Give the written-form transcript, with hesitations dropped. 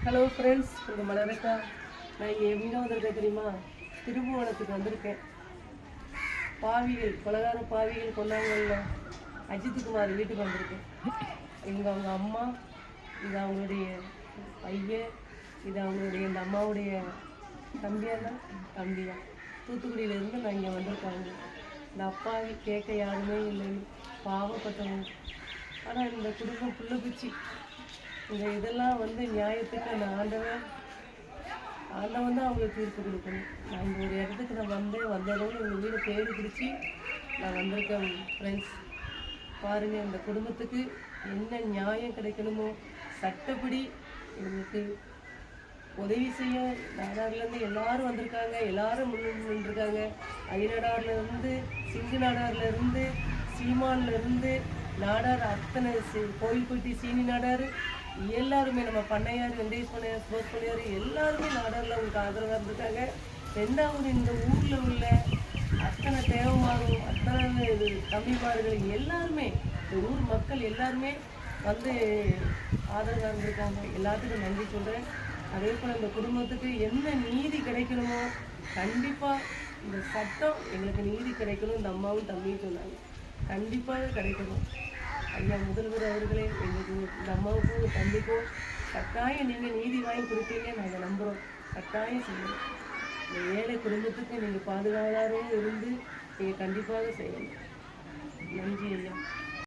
Hello friends, உங்கள் மலரக்கா. நான் இங்கே எங்கே வந்திருக்கேன் தெரியுமா? திருபுவனத்துக்கு வந்திருக்கேன். பாவிகள், கொலகார பாவிகள் கொண்டாங்கல்ல, அஜித்குமார் வீட்டுக்கு வந்திருக்கேன். அவங்க அம்மா, இது அவங்களுடைய பையன், இது அவங்களுடைய இந்த அம்மாவுடைய தம்பியா தூத்துக்குடியிலேருந்து நான் இங்கே வந்திருக்காங்க. இந்த அப்பாவி கேட்க யாருமே இல்லைன்னு பாவப்பட்டவங்க. ஆனால் இந்த குடும்பம் புள்ள பிச்சு இதெல்லாம் நியாயத்துக்கு அந்த ஆண்டவன் தான் அவங்களுக்கு தீர்ப்பு கொடுக்கணும். நான் இந்த ஒரு இடத்துக்கு நான் வந்ததோடு எங்கள் வீடை தேடி பிடிச்சி நான் வந்திருக்கேன். ஃப்ரெண்ட்ஸ் பாருங்கள், இந்த குடும்பத்துக்கு என்ன நியாயம் கிடைக்கணுமோ சட்டப்படி எங்களுக்கு உதவி செய்ய நாடார்லேருந்து எல்லாரும் வந்திருக்காங்க. எல்லாரும் முன்னின்றுருக்காங்க. அய்யனாடார்லேருந்து, சிங்கு நாடார்லேருந்து, சீமான்லேருந்து, நாடார் அத்தனை கோயில்பட்டி சீனி நாடார் எல்லாருமே, நம்ம பண்ணையார், வெங்கடேஷ் பண்ணையார், ஸ்போர்ட்ஸ் பண்ணையார் எல்லாருமே நாடாரில் அவங்களுக்கு ஆதரவாக இருந்திருக்காங்க. ரெண்டாவது, இந்த ஊரில் உள்ள அத்தனை தேவமாரும் அத்தனை தம்பிமார்கள் எல்லாருமே, இந்த ஊர் மக்கள் எல்லாருமே ஆதரவாக இருந்திருக்காங்க. எல்லாத்துக்கும் நன்றி சொல்கிறேன். அதே போல் இந்த குடும்பத்துக்கு என்ன நீதி கிடைக்கணுமோ கண்டிப்பாக இந்த சட்டம் எங்களுக்கு நீதி கிடைக்கணும். இந்த அம்மாவும் தம்பியும் சொன்னாங்க, கண்டிப்பாக கிடைக்கணும். ஐயா முதல்வர் அவர்களே, எங்களுக்கு இந்த அம்மாவுக்கும் தம்பிக்கும் கட்டாயம் நீங்கள் நீதி வாங்கி கொடுப்பீங்க, நாங்கள் நம்புகிறோம். கட்டாயம் செய்யணும். இந்த ஏழை குடும்பத்துக்கு நீங்கள் பாதுகாவலரும் இருந்து நீங்கள் கண்டிப்பாக செய்யணும். நன்றி ஐயா.